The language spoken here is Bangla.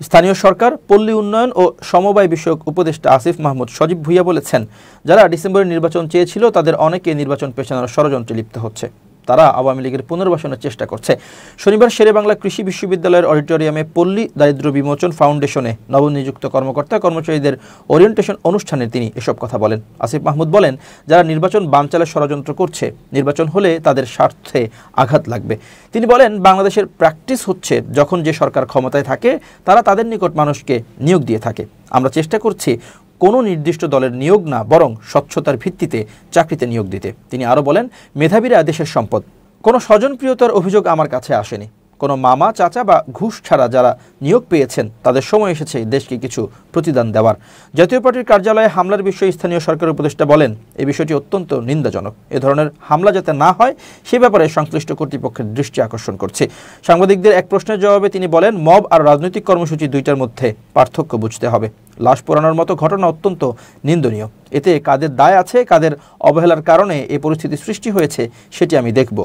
স্থানীয় সরকার, পল্লী উন্নয়ন ও সমবায় বিষয়ক উপদেষ্টা আসিফ মাহমুদ সজীব ভুঁইয়া বলেছেন, যারা ডিসেম্বরে নির্বাচন চেয়েছিল তাদের অনেকে নির্বাচন পেছানোর ষড়যন্ত্রে লিপ্ত হচ্ছে। তারা আওয়ামী লীগের পুনর্বাসনের চেষ্টা করছে। শনিবার শেরেবাংলা কৃষি বিশ্ববিদ্যালয়ের অডিটোরিয়ামে পল্লী দারিদ্র্য বিমোচন ফাউন্ডেশনে নবনিযুক্ত কর্মকর্তা-কর্মচারীদের ওরিয়েন্টেশন অনুষ্ঠানে তিনি এসব কথা বলেন। আসিফ মাহমুদ বলেন, যারা নির্বাচন বানচালের ষড়যন্ত্র করছে, নির্বাচন হলে তাদের স্বার্থে আঘাত লাগবে। তিনি বলেন, বাংলাদেশের প্র্যাকটিস হচ্ছে, যখন যে সরকার ক্ষমতায় থাকে তারা তাদের নিকট মানুষকে নিয়োগ দিয়ে থাকে। আমরা চেষ্টা করছি কোনো নির্দিষ্ট দলের নিয়োগ না, বরং স্বচ্ছতার ভিত্তিতে চাকরিতে নিয়োগ দিতে। তিনি আরও বলেন, মেধাবীরা দেশের সম্পদ। কোনো স্বজনপ্রিয়তার অভিযোগ আমার কাছে আসেনি। কোনো মামা, চাচা বা ঘুষ ছাড়া যারা নিয়োগ পেয়েছেন তাদের সময় এসেছে দেশকে কিছু প্রতিদান দেওয়ার। জাতীয় পার্টির কার্যালয়ে হামলার বিষয়ে স্থানীয় সরকার উপদেষ্টা বলেন, এই বিষয়টি অত্যন্ত নিন্দাজনক। এ ধরনের হামলা যাতে না হয় সে ব্যাপারে সংশ্লিষ্ট কর্তৃপক্ষের দৃষ্টি আকর্ষণ করছে। সাংবাদিকদের এক প্রশ্নের জবাবে তিনি বলেন, মব আর রাজনৈতিক কর্মসূচি দুইটার মধ্যে পার্থক্য বুঝতে হবে। লাশ পোড়ানোর মতো ঘটনা অত্যন্ত নিন্দনীয়। এতে কাদের দায় আছে, কাদের অবহেলার কারণে এ পরিস্থিতি সৃষ্টি হয়েছে সেটি আমি দেখব।